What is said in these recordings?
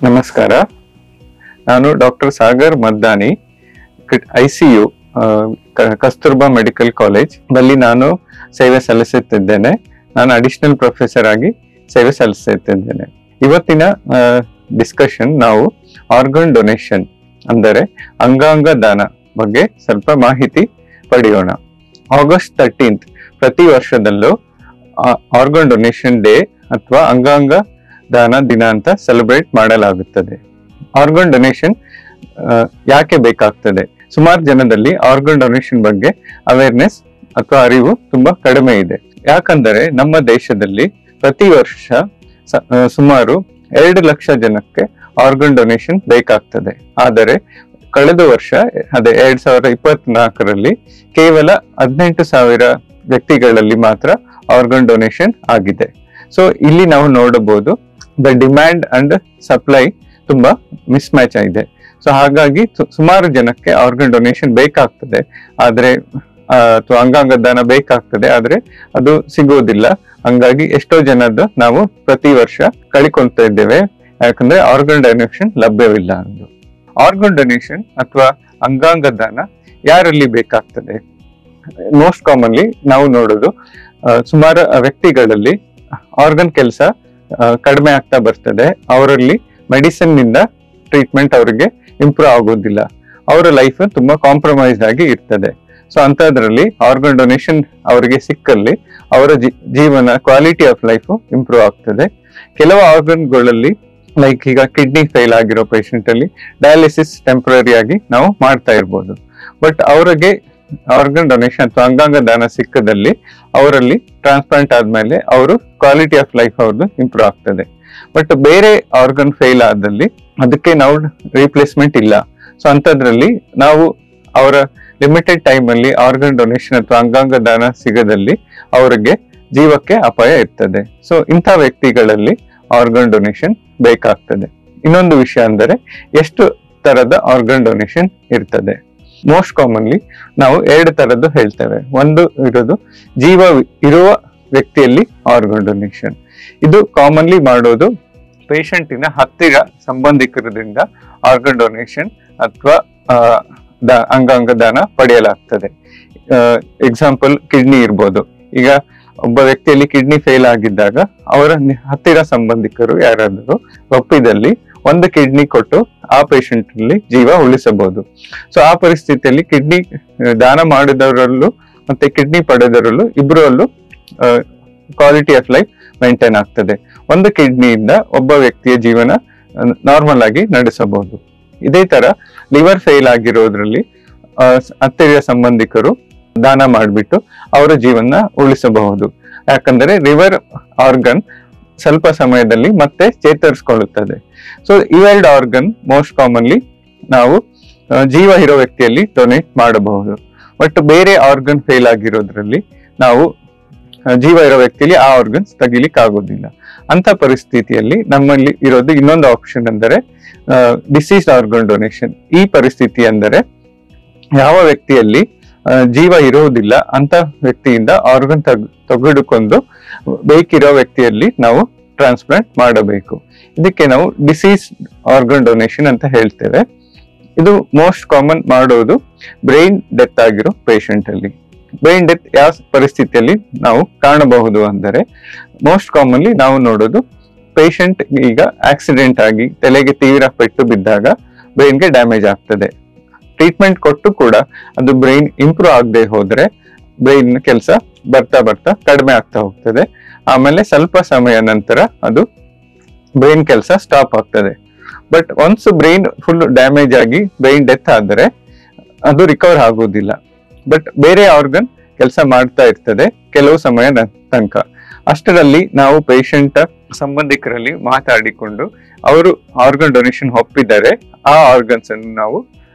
ನಮಸ್ಕಾರ. ನಾನು doctor Sagar Maddani, ICU Kasturba medical college ಬಲ್ಲಿ ನಾನು ಸೇವೆ ಸಲ್ಲಿಸುತ್ತಿದ್ದೇನೆ. ನಾನು ಅಡಿಷನಲ್ ಪ್ರೊಫೆಸರ್ ಆಗಿ ಸೇವೆ ಸಲ್ಲಿಸುತ್ತಿದ್ದೇನೆ. ಇವತ್ತಿನ ಡಿಸ್ಕಷನ್ ನಾವು ಆರ್ಗನ್ ಡೊನೇಷನ್ ಅಂದರೆ ಅಂಗಾಂಗ ದಾನ ಬಗ್ಗೆ ಸ್ವಲ್ಪ ಮಾಹಿತಿ ಪಡೆಯೋಣ. ಆಗಸ್ಟ್ 13 ಪ್ರತಿ ವರ್ಷದಲ್ಲೂ ಆರ್ಗನ್ ಡೊನೇಷನ್ ಡೇ ಅಥವಾ ಅಂಗಾಂಗ ದಾನ ದಿನ ಅಂತ ಸೆಲೆಬ್ರೇಟ್ ಮಾಡಲಾಗುತ್ತದೆ. ಆರ್ಗನ್ ಡೊನೇಷನ್ ಯಾಕೆ ಬೇಕಾಗ್ತದೆ? ಸುಮಾರು ಜನದಲ್ಲಿ ಆರ್ಗನ್ ಡೊನೇಷನ್ ಬಗ್ಗೆ ಅವೇರ್ನೆಸ್ ಅಥವಾ ಅರಿವು ತುಂಬಾ ಕಡಿಮೆ ಇದೆ. ಯಾಕಂದರೆ ನಮ್ಮ ದೇಶದಲ್ಲಿ ಪ್ರತಿ ವರ್ಷ ಸುಮಾರು 2 ಲಕ್ಷ ಜನಕ್ಕೆ ಆರ್ಗನ್ ಡೊನೇಷನ್ ಬೇಕಾಗ್ತದೆ. ಆದರೆ ಕಳೆದ ವರ್ಷ 2024ರಲ್ಲಿ ಕೇವಲ 18,000 ವ್ಯಕ್ತಿಗಳಲ್ಲಿ ಮಾತ್ರ ಆರ್ಗನ್ ಡೊನೇಷನ್ ಆಗಿದೆ. ಸೊ ಇಲ್ಲಿ ನಾವು ನೋಡಬಹುದು ದ ಡಿಮ್ಯಾಂಡ್ ಅಂಡ್ ಸಪ್ಲೈ ತುಂಬಾ ಮಿಸ್ ಮ್ಯಾಚ್ ಆಗಿದೆ. ಸೊ ಹಾಗಾಗಿ ಸುಮಾರು ಜನಕ್ಕೆ ಆರ್ಗನ್ ಡೊನೇಷನ್ ಬೇಕಾಗ್ತದೆ, ಆದ್ರೆ ಅಥವಾ ಅಂಗಾಂಗ ದಾನ ಬೇಕಾಗ್ತದೆ, ಆದ್ರೆ ಅದು ಸಿಗುವುದಿಲ್ಲ. ಹಂಗಾಗಿ ಎಷ್ಟೋ ಜನದ್ದು ನಾವು ಪ್ರತಿ ವರ್ಷ ಕಳಿಕೊಳ್ತಾ ಇದ್ದೇವೆ, ಯಾಕಂದ್ರೆ ಆರ್ಗನ್ ಡೊನೇಷನ್ ಲಭ್ಯವಿಲ್ಲ ಅಂದು. ಆರ್ಗನ್ ಡೊನೇಷನ್ ಅಥವಾ ಅಂಗಾಂಗ ದಾನ ಯಾರಲ್ಲಿ ಬೇಕಾಗ್ತದೆ? ಮೋಸ್ಟ್ ಕಾಮನ್ಲಿ ನಾವು ನೋಡೋದು ಸುಮಾರು ವ್ಯಕ್ತಿಗಳಲ್ಲಿ ಆರ್ಗನ್ ಕೆಲಸ ಕಡಿಮೆ ಆಗ್ತಾ ಬರ್ತದೆ. ಅವರಲ್ಲಿ ಮೆಡಿಸಿನ್ ನಿಂದ ಟ್ರೀಟ್ಮೆಂಟ್ ಅವರಿಗೆ ಇಂಪ್ರೂವ್ ಆಗೋದಿಲ್ಲ, ಅವರ ಲೈಫ್ ತುಂಬಾ ಕಾಂಪ್ರಮೈಸ್ಡ್ ಆಗಿ ಇರ್ತದೆ. ಸೊ ಅಂತದ್ರಲ್ಲಿ ಆರ್ಗನ್ ಡೊನೇಷನ್ ಅವರಿಗೆ ಸಿಕ್ಕಲ್ಲಿ ಅವರ ಜೀವನ ಕ್ವಾಲಿಟಿ ಆಫ್ ಲೈಫ್ ಇಂಪ್ರೂವ್ ಆಗ್ತದೆ. ಕೆಲವು ಆರ್ಗನ್ಗಳಲ್ಲಿ ಲೈಕ್ ಈಗ ಕಿಡ್ನಿ ಫೇಲ್ ಆಗಿರೋ ಪೇಷಂಟ್ ಅಲ್ಲಿ ಡಯಾಲಿಸಿಸ್ ಟೆಂಪರರಿ ಆಗಿ ನಾವು ಮಾಡ್ತಾ ಇರ್ಬೋದು. ಬಟ್ ಅವರಿಗೆ ಆರ್ಗನ್ ಡೊನೇಷನ್ ಅಥವಾ ಅಂಗಾಂಗ ದಾನ ಸಿಕ್ಕದಲ್ಲಿ ಅವರಲ್ಲಿ ಟ್ರಾನ್ಸ್ಪ್ಲಾಂಟ್ ಆದ್ಮೇಲೆ ಅವರು ಕ್ವಾಲಿಟಿ ಆಫ್ ಲೈಫ್ ಅವ್ರದ್ದು ಇಂಪ್ರೂವ್ ಆಗ್ತದೆ. ಬಟ್ ಬೇರೆ ಆರ್ಗನ್ ಫೇಲ್ ಆದಲ್ಲಿ ಅದಕ್ಕೆ ನಾವು ರೀಪ್ಲೇಸ್ಮೆಂಟ್ ಇಲ್ಲ. ಸೊ ಅಂತದ್ರಲ್ಲಿ ನಾವು ಅವರ ಲಿಮಿಟೆಡ್ ಟೈಮ್ ಅಲ್ಲಿ ಆರ್ಗನ್ ಡೊನೇಷನ್ ಅಥವಾ ಅಂಗಾಂಗ ದಾನ ಸಿಗದಲ್ಲಿ ಅವರಿಗೆ ಜೀವಕ್ಕೆ ಅಪಾಯ ಇರ್ತದೆ. ಸೊ ಇಂಥ ವ್ಯಕ್ತಿಗಳಲ್ಲಿ ಆರ್ಗನ್ ಡೊನೇಷನ್ ಬೇಕಾಗ್ತದೆ. ಇನ್ನೊಂದು ವಿಷಯ ಅಂದರೆ ಎಷ್ಟು ತರದ ಆರ್ಗನ್ ಡೊನೇಷನ್ ಇರ್ತದೆ? ಮೋಸ್ಟ್ ಕಾಮನ್ಲಿ ನಾವು 2 ತರದ್ದು ಹೇಳ್ತೇವೆ. ಒಂದು ಇರೋದು ಜೀವ ಇರುವ ವ್ಯಕ್ತಿಯಲ್ಲಿ ಆರ್ಗನ್ ಡೊನೇಷನ್. ಇದು ಕಾಮನ್ಲಿ ಮಾಡೋದು ಪೇಷಂಟಿನ ಹತ್ತಿರ ಸಂಬಂಧಿಕರಿಂದ ಆರ್ಗನ್ ಡೊನೇಷನ್ ಅಥವಾ ಅಂಗಾಂಗ ದಾನ ಪಡೆಯಲಾಗ್ತದೆ. ಎಕ್ಸಾಂಪಲ್ ಕಿಡ್ನಿ ಇರ್ಬೋದು. ಈಗ ಒಬ್ಬ ವ್ಯಕ್ತಿಯಲ್ಲಿ ಕಿಡ್ನಿ ಫೇಲ್ ಆಗಿದ್ದಾಗ ಅವರ ಹತ್ತಿರ ಸಂಬಂಧಿಕರು ಯಾರಾದರೂ ಒಪ್ಪಿದಲ್ಲಿ ಒಂದು ಕಿಡ್ನಿ ಕೊಟ್ಟು ಆ ಪೇಷಂಟ್ ಅಲ್ಲಿ ಜೀವ ಉಳಿಸಬಹುದು. ಸೊ ಆ ಪರಿಸ್ಥಿತಿಯಲ್ಲಿ ಕಿಡ್ನಿ ದಾನ ಮಾಡಿದವರಲ್ಲೂ ಮತ್ತೆ ಕಿಡ್ನಿ ಪಡೆದವರಲ್ಲೂ ಇಬ್ಬರಲ್ಲೂ ಕ್ವಾಲಿಟಿ ಆಫ್ ಲೈಫ್ ಮೇಂಟೈನ್ ಆಗ್ತದೆ. ಒಂದು ಕಿಡ್ನಿಯಿಂದ ಒಬ್ಬ ವ್ಯಕ್ತಿಯ ಜೀವನ ನಾರ್ಮಲ್ ಆಗಿ ನಡೆಸಬಹುದು. ಇದೇ ತರ ಲಿವರ್ ಫೇಲ್ ಆಗಿರೋದ್ರಲ್ಲಿ ಹತ್ತಿರ ಸಂಬಂಧಿಕರು ದಾನ ಮಾಡಿಬಿಟ್ಟು ಅವರ ಜೀವನ ಉಳಿಸಬಹುದು. ಯಾಕಂದ್ರೆ ಲಿವರ್ ಆರ್ಗನ್ ಸ್ವಲ್ಪ ಸಮಯದಲ್ಲಿ ಮತ್ತೆ ಚೇತರಿಸಿಕೊಳ್ಳುತ್ತದೆ. ಸೊ ಇವೆರಡು ಆರ್ಗನ್ ಮೋಸ್ಟ್ ಕಾಮನ್ಲಿ ನಾವು ಜೀವ ಇರೋ ವ್ಯಕ್ತಿಯಲ್ಲಿ ಡೊನೇಟ್ ಮಾಡಬಹುದು. ಬಟ್ ಬೇರೆ ಆರ್ಗನ್ ಫೇಲ್ ಆಗಿರೋದ್ರಲ್ಲಿ ನಾವು ಜೀವ ಇರೋ ವ್ಯಕ್ತಿಯಲ್ಲಿ ಆ ಆರ್ಗನ್ಸ್ ತೆಗಿಲಿಕ್ಕೆ ಆಗೋದಿಲ್ಲ. ಅಂತ ಪರಿಸ್ಥಿತಿಯಲ್ಲಿ ನಮ್ಮಲ್ಲಿ ಇರೋದು ಇನ್ನೊಂದು ಆಪ್ಷನ್ ಅಂದರೆ ಡಿಸೀಸ್ಡ್ ಆರ್ಗನ್ ಡೊನೇಷನ್. ಈ ಪರಿಸ್ಥಿತಿ ಅಂದರೆ ಯಾವ ವ್ಯಕ್ತಿಯಲ್ಲಿ ಜೀವ ಇರುವುದಿಲ್ಲ ಅಂತ ವ್ಯಕ್ತಿಯಿಂದ ಆರ್ಗನ್ ತೆಗೆದುಕೊಂಡು ಬೇಕಿರೋ ವ್ಯಕ್ತಿಯಲ್ಲಿ ನಾವು ಟ್ರಾನ್ಸ್ಪ್ಲಾಂಟ್ ಮಾಡಬೇಕು. ಇದಕ್ಕೆ ನಾವು ಡಿಸೀಸ್ ಆರ್ಗನ್ ಡೊನೇಷನ್ ಅಂತ ಹೇಳ್ತೇವೆ. ಇದು ಮೋಸ್ಟ್ ಕಾಮನ್ ಮಾಡೋದು ಬ್ರೈನ್ ಡೆತ್ ಆಗಿರೋ ಪೇಷಂಟ್ ಅಲ್ಲಿ. ಬ್ರೈನ್ ಡೆತ್ ಯಾವ ಪರಿಸ್ಥಿತಿಯಲ್ಲಿ ನಾವು ಕಾಣಬಹುದು ಅಂದರೆ ಮೋಸ್ಟ್ ಕಾಮನ್ಲಿ ನಾವು ನೋಡೋದು ಪೇಷಂಟ್ ಈಗ ಆಕ್ಸಿಡೆಂಟ್ ಆಗಿ ತಲೆಗೆ ತೀವ್ರ ಪೆಟ್ಟು ಬಿದ್ದಾಗ ಬ್ರೈನ್ಗೆ ಡ್ಯಾಮೇಜ್ ಆಗ್ತದೆ. ಟ್ರೀಟ್ಮೆಂಟ್ ಕೊಟ್ಟು ಕೂಡ ಅದು ಬ್ರೈನ್ ಇಂಪ್ರೂವ್ ಆಗದೆ ಹೋದ್ರೆ ಬ್ರೈನ್ ಕೆಲಸ ಬರ್ತಾ ಬರ್ತಾ ಕಡಿಮೆ ಆಗ್ತಾ ಹೋಗ್ತದೆ. ಆಮೇಲೆ ಸ್ವಲ್ಪ ಸಮಯ ನಂತರ ಅದು ಬ್ರೈನ್ ಕೆಲಸ ಸ್ಟಾಪ್ ಆಗ್ತದೆ. But once brain full damage ಆಗಿ ಬ್ರೈನ್ ಡೆತ್ ಆದರೆ ಅದು ರಿಕವರ್ ಆಗೋದಿಲ್ಲ. ಬಟ್ ಬೇರೆ ಆರ್ಗನ್ ಕೆಲಸ ಮಾಡ್ತಾ ಇರ್ತದೆ ಕೆಲವು ಸಮಯ ತನಕ. ಅಷ್ಟರಲ್ಲಿ ನಾವು ಪೇಷಂಟ್ ಸಂಬಂಧಿಕರಲ್ಲಿ ಮಾತಾಡಿಕೊಂಡು ಅವರು ಆರ್ಗನ್ ಡೊನೇಷನ್ ಒಪ್ಪಿದರೆ ಆ ಆರ್ಗನ್ಸ್ ಅನ್ನು ನಾವು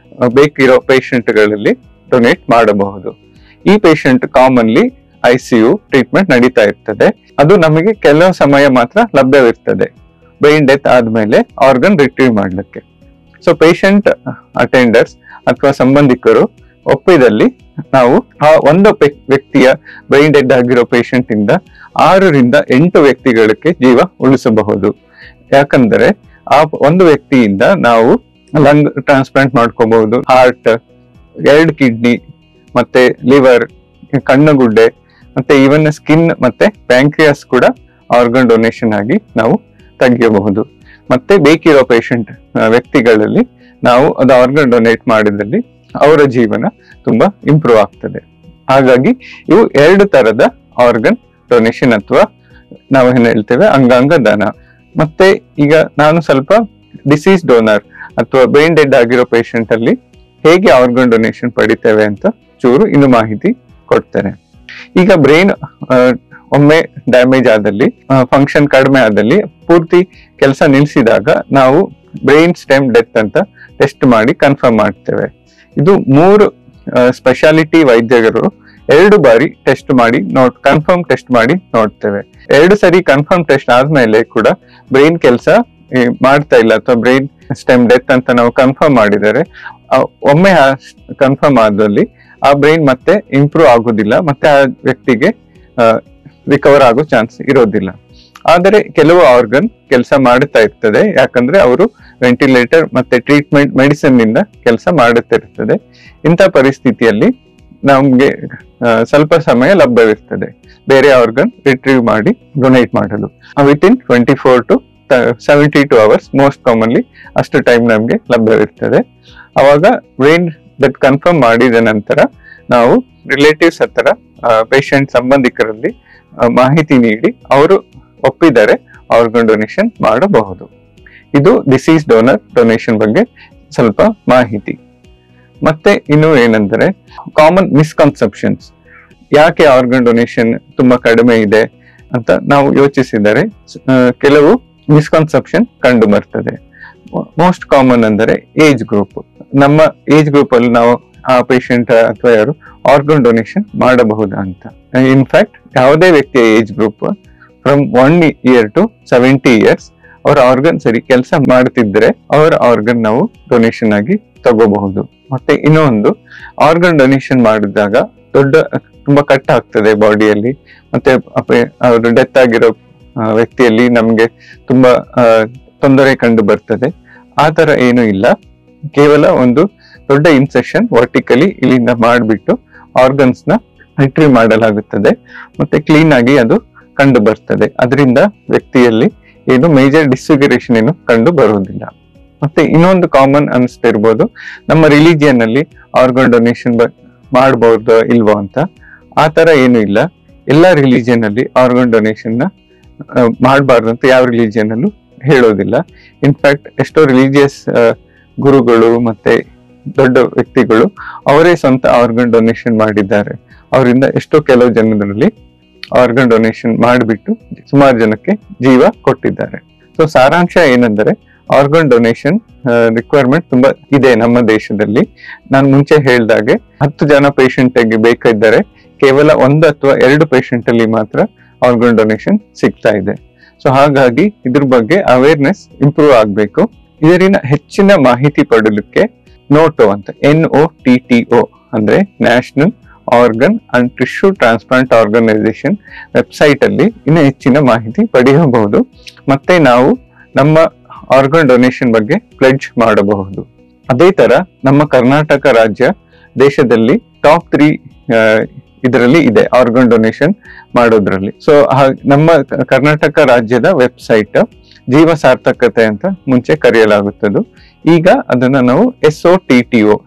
ಬೇಕಿರೋ ಪೇಷಂಟ್ಗಳಲ್ಲಿ ಡೊನೇಟ್ ಮಾಡಬಹುದು. ಈ ಪೇಷಂಟ್ ಕಾಮನ್ಲಿ ICU ಟ್ರೀಟ್ಮೆಂಟ್ ನಡೀತಾ ಇರ್ತದೆ. ಅದು ನಮಗೆ ಕೆಲವು ಸಮಯ ಮಾತ್ರ ಲಭ್ಯವಿರ್ತದೆ ಬ್ರೈನ್ ಡೆತ್ ಆದ್ಮೇಲೆ ಆರ್ಗನ್ ರಿಟ್ರೀವ್ ಮಾಡ್ಲಿಕ್ಕೆ. ಸೊ ಪೇಷಂಟ್ ಅಟೆಂಡರ್ಸ್ ಅಥವಾ ಸಂಬಂಧಿಕರು ಒಪ್ಪಿದಲ್ಲಿ ನಾವು ಆ ಒಂದು ವ್ಯಕ್ತಿಯ ಬ್ರೈನ್ ಡೆಡ್ ಆಗಿರೋ ಪೇಷಂಟ್ ಇಂದ 6 ರಿಂದ 8 ವ್ಯಕ್ತಿಗಳಿಗೆ ಜೀವ ಉಳಿಸಬಹುದು. ಯಾಕಂದ್ರೆ ಆ ಒಂದು ವ್ಯಕ್ತಿಯಿಂದ ನಾವು ಲಂಗ್ ಟ್ರಾನ್ಸ್ಪ್ಲಾಂಟ್ ಮಾಡ್ಕೋಬಹುದು, ಹಾರ್ಟ್, 2 ಕಿಡ್ನಿ, ಮತ್ತೆ ಲಿವರ್, ಕಣ್ಣುಗುಡ್ಡೆ, ಮತ್ತೆ ಈವನ್ ಸ್ಕಿನ್ ಮತ್ತೆ ಪ್ಯಾಂಕ್ರಿಯಾಸ್ ಕೂಡ ಆರ್ಗನ್ ಡೊನೇಷನ್ ಆಗಿ ನಾವು ತೆಗೆಯಬಹುದು. ಮತ್ತೆ ಬೇಕಿರೋ ಪೇಷಂಟ್ ವ್ಯಕ್ತಿಗಳಲ್ಲಿ ನಾವು ಅದು ಆರ್ಗನ್ ಡೊನೇಟ್ ಮಾಡಿದಲ್ಲಿ ಅವರ ಜೀವನ ತುಂಬಾ ಇಂಪ್ರೂವ್ ಆಗ್ತದೆ. ಹಾಗಾಗಿ ಇವು 2 ತರದ ಆರ್ಗನ್ ಡೊನೇಷನ್ ಅಥವಾ ನಾವು ಏನ್ ಹೇಳ್ತೇವೆ ಅಂಗಾಂಗ ದಾನ. ಮತ್ತೆ ಈಗ ನಾನು ಸ್ವಲ್ಪ ಡಿಸೀಸ್ ಡೋನರ್ ಅಥವಾ ಬ್ರೈನ್ ಡೆಡ್ ಆಗಿರೋ ಪೇಷಂಟ್ ಅಲ್ಲಿ ಹೇಗೆ ಆರ್ಗನ್ ಡೊನೇಷನ್ ಪಡಿತೇವೆ ಅಂತ ಚೂರು ಇನ್ನು ಮಾಹಿತಿ ಕೊಡ್ತೇನೆ. ಈಗ ಬ್ರೈನ್ ಒಮ್ಮೆ ಡ್ಯಾಮೇಜ್ ಆದಲ್ಲಿ, ಫಂಕ್ಷನ್ ಕಡಿಮೆ ಆದಲ್ಲಿ, ಪೂರ್ತಿ ಕೆಲಸ ನಿಲ್ಸಿದಾಗ ನಾವು ಬ್ರೈನ್ ಸ್ಟೆಮ್ ಡೆತ್ ಅಂತ ಟೆಸ್ಟ್ ಮಾಡಿ ಕನ್ಫರ್ಮ್ ಮಾಡ್ತೇವೆ. ಇದು 3 ಸ್ಪೆಷಾಲಿಟಿ ವೈದ್ಯರು 2 ಬಾರಿ ಟೆಸ್ಟ್ ಮಾಡಿ ಕನ್ಫರ್ಮ್ ಟೆಸ್ಟ್ ಮಾಡಿ ನೋಡ್ತೇವೆ. 2 ಸರಿ ಕನ್ಫರ್ಮ್ ಟೆಸ್ಟ್ ಆದ್ಮೇಲೆ ಕೂಡ ಬ್ರೈನ್ ಕೆಲಸ ಮಾಡ್ತಾ ಇಲ್ಲ ಅಥವಾ ಬ್ರೈನ್ ಸ್ಟೆಮ್ ಡೆತ್ ಅಂತ ನಾವು ಕನ್ಫರ್ಮ್ ಮಾಡಿದರೆ, ಒಮ್ಮೆ ಕನ್ಫರ್ಮ್ ಆದಲ್ಲಿ ಆ ಬ್ರೈನ್ ಮತ್ತೆ ಇಂಪ್ರೂವ್ ಆಗುದಿಲ್ಲ, ಮತ್ತೆ ಆ ವ್ಯಕ್ತಿಗೆ ರಿಕವರ್ ಆಗೋ ಚಾನ್ಸ್ ಇರೋದಿಲ್ಲ. ಆದರೆ ಕೆಲವು ಆರ್ಗನ್ ಕೆಲಸ ಮಾಡುತ್ತಾ ಇರ್ತದೆ, ಯಾಕಂದ್ರೆ ಅವರು ವೆಂಟಿಲೇಟರ್ ಮತ್ತೆ ಟ್ರೀಟ್ಮೆಂಟ್ ಮೆಡಿಸಿನ್ ನಿಂದ ಕೆಲಸ ಮಾಡುತ್ತಿರ್ತದೆ. ಇಂಥ ಪರಿಸ್ಥಿತಿಯಲ್ಲಿ ನಮ್ಗೆ ಸ್ವಲ್ಪ ಸಮಯ ಲಭ್ಯವಿರ್ತದೆ ಬೇರೆ ಆರ್ಗನ್ ರಿಟ್ರೀವ್ ಮಾಡಿ ಡೊನೇಟ್ ಮಾಡಲು. Within 24 to 72 hours most commonly ಅಷ್ಟು ಟೈಮ್ ನಮ್ಗೆ ಲಭ್ಯವಿರ್ತದೆ. ಅವಾಗ ಬ್ರೈನ್ ಡೆತ್ ಕನ್ಫರ್ಮ್ ಮಾಡಿದ ನಂತರ ನಾವು ರಿಲೇಟಿವ್ಸ್ ಹತ್ರ ಪೇಷಂಟ್ ಸಂಬಂಧಿಕರಲ್ಲಿ ಮಾಹಿತಿ ನೀಡಿ ಅವರು ಒಪ್ಪಿದರೆ ಆರ್ಗನ್ ಡೊನೇಷನ್ ಮಾಡಬಹುದು. ಇದು ಡಿಸೀಸ್ ಡೋನರ್ ಡೊನೇಷನ್ ಬಗ್ಗೆ ಸ್ವಲ್ಪ ಮಾಹಿತಿ. ಮತ್ತೆ ಇನ್ನು ಏನಂದ್ರೆ ಕಾಮನ್ ಮಿಸ್ಕನ್ಸೆಪ್ಷನ್ಸ್, ಯಾಕೆ ಆರ್ಗನ್ ಡೊನೇಷನ್ ತುಂಬಾ ಕಡಿಮೆ ಇದೆ ಅಂತ ನಾವು ಯೋಚಿಸಿದರೆ ಕೆಲವು ಮಿಸ್ಕನ್ಸೆಪ್ಷನ್ ಕಂಡು ಬರ್ತದೆ. ಮೋಸ್ಟ್ ಕಾಮನ್ ಅಂದರೆ ಏಜ್ ಗ್ರೂಪ್. ನಮ್ಮ ಏಜ್ ಗ್ರೂಪ್ ಅಲ್ಲಿ ನಾವು ಆ ಪೇಷಂಟ್ ಅಥವಾ ಯಾರು ಆರ್ಗನ್ ಡೊನೇಷನ್ ಮಾಡಬಹುದಾ ಅಂತ. ಇನ್ಫ್ಯಾಕ್ಟ್ ಯಾವುದೇ ವ್ಯಕ್ತಿಯ age group from 1 year to 70 years ಅವರ ಆರ್ಗನ್ ಸರಿ ಕೆಲಸ ಮಾಡ್ತಿದ್ರೆ ಅವರ ಆರ್ಗನ್ ನಾವು ಡೊನೇಷನ್ ಆಗಿ ತಗೋಬಹುದು. ಮತ್ತೆ ಇನ್ನೊಂದು, ಆರ್ಗನ್ ಡೊನೇಷನ್ ಮಾಡಿದಾಗ ತುಂಬಾ ಕಟ್ ಆಗ್ತದೆ ಬಾಡಿಯಲ್ಲಿ, ಮತ್ತೆ ಅವರು ಡೆತ್ ಆಗಿರೋ ವ್ಯಕ್ತಿಯಲ್ಲಿ ನಮ್ಗೆ ತುಂಬಾ ತೊಂದರೆ ಕಂಡು ಬರ್ತದೆ. ಆ ತರ ಏನು ಇಲ್ಲ, ಕೇವಲ ಒಂದು ದೊಡ್ಡ ಇನ್ಸೆಷನ್ ವರ್ಟಿಕಲಿ ಇಲ್ಲಿಂದ ಮಾಡಿಬಿಟ್ಟು ಆರ್ಗನ್ಸ್ ನ ರಿಟ್ರೀವ್ ಮಾಡಲಾಗುತ್ತದೆ, ಮತ್ತೆ ಕ್ಲೀನ್ ಆಗಿ ಅದು ಕಂಡು ಬರ್ತದೆ. ಅದರಿಂದ ವ್ಯಕ್ತಿಯಲ್ಲಿ ಏನು ಮೇಜರ್ ಡಿಸ್ಫಿಗರೇಷನ್ ಏನು ಕಂಡು ಬರುವುದಿಲ್ಲ. ಮತ್ತೆ ಇನ್ನೊಂದು ಕಾಮನ್ ಅನಿಸ್ತಿರ್ಬೋದು, ನಮ್ಮ ರಿಲಿಜಿಯನ್ ಅಲ್ಲಿ ಆರ್ಗನ್ ಡೊನೇಷನ್ ಮಾಡಬಹುದು ಇಲ್ವೋ ಅಂತ. ಆ ತರ ಏನು ಇಲ್ಲ. ಎಲ್ಲಾ ರಿಲಿಜಿಯನ್ ಅಲ್ಲಿ ಆರ್ಗನ್ ಡೊನೇಷನ್ ನ ಮಾಡಬಾರ್ದು ಅಂತ ಯಾವ ರಿಲಿಜಿಯನ್ ಅಲ್ಲೂ ಹೇಳೋದಿಲ್ಲ. ಇನ್ಫ್ಯಾಕ್ಟ್ ಎಷ್ಟೋ ರಿಲಿಜಿಯಸ್ ಗುರುಗಳು ಮತ್ತೆ ದೊಡ್ಡ ವ್ಯಕ್ತಿಗಳು ಅವರೇ ಸ್ವಂತ ಆರ್ಗನ್ ಡೊನೇಷನ್ ಮಾಡಿದ್ದಾರೆ. ಅವರಿಂದ ಎಷ್ಟೋ ಕೆಲವು ಜನರಲ್ಲಿ ಆರ್ಗನ್ ಡೊನೇಷನ್ ಮಾಡಿಬಿಟ್ಟು ಸುಮಾರು ಜನಕ್ಕೆ ಜೀವ ಕೊಟ್ಟಿದ್ದಾರೆ. ಸೊ ಸಾರಾಂಶ ಏನಂದ್ರೆ ಆರ್ಗನ್ ಡೊನೇಷನ್ ರಿಕ್ವೈರ್ಮೆಂಟ್ ತುಂಬಾ ಇದೆ ನಮ್ಮ ದೇಶದಲ್ಲಿ. ನಾನು ಮುಂಚೆ ಹೇಳ್ದಾಗೆ 10 ಜನ ಪೇಷಂಟ್ ಬೇಕಾಗಿದ್ದರೆ ಕೇವಲ 1 ಅಥವಾ 2 ಪೇಷಂಟ್ ಅಲ್ಲಿ ಮಾತ್ರ ಆರ್ಗನ್ ಡೊನೇಷನ್ ಸಿಗ್ತಾ ಇದೆ. ಸೊ ಹಾಗಾಗಿ ಇದ್ರ ಬಗ್ಗೆ ಅವೇರ್ನೆಸ್ ಇಂಪ್ರೂವ್ ಆಗ್ಬೇಕು. ಇದರಿನ ಹೆಚ್ಚಿನ ಮಾಹಿತಿ ಪಡೆಯಲಿಕ್ಕೆ ನೋಟೋ ಅಂತ NOTTO ಅಂದ್ರೆ national organ and tissue transplant organisation website ಅಲ್ಲಿ ಇನ್ನು ಹೆಚ್ಚಿನ ಮಾಹಿತಿ ಪಡೆಯಬಹುದು. ಮತ್ತೆ ನಾವು ನಮ್ಮ ಆರ್ಗನ್ ಡೊನೇಷನ್ ಬಗ್ಗೆ ಪ್ಲೆಡ್ಜ್ ಮಾಡಬಹುದು. ಅದೇ ತರ ನಮ್ಮ ಕರ್ನಾಟಕ ರಾಜ್ಯ ದೇಶದಲ್ಲಿ ಟಾಪ್ 3 ಇದರಲ್ಲಿ ಇದೆ ಆರ್ಗನ್ ಡೊನೇಷನ್ ಮಾಡೋದ್ರಲ್ಲಿ. ಸೊ ನಮ್ಮ ಕರ್ನಾಟಕ ರಾಜ್ಯದ ವೆಬ್ಸೈಟ್ ಜೀವ ಸಾರ್ಥಕತೆ ಅಂತ ಮುಂಚೆ ಕರೆಯಲಾಗುತ್ತದೆ. ಈಗ ಅದನ್ನ ನಾವು SOTTO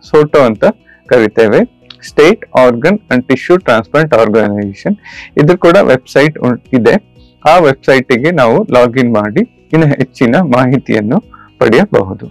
ಅಂತ ಕರಿತೇವೆ, state organ and tissue transplant organisation. ಇದು ಕೂಡ ವೆಬ್ಸೈಟ್ ಇದೆ. ಆ ವೆಬ್ಸೈಟ್ಗೆ ನಾವು ಲಾಗಿನ್ ಮಾಡಿ ಇನ್ನು ಹೆಚ್ಚಿನ ಮಾಹಿತಿಯನ್ನು ಪಡೆಯಬಹುದು.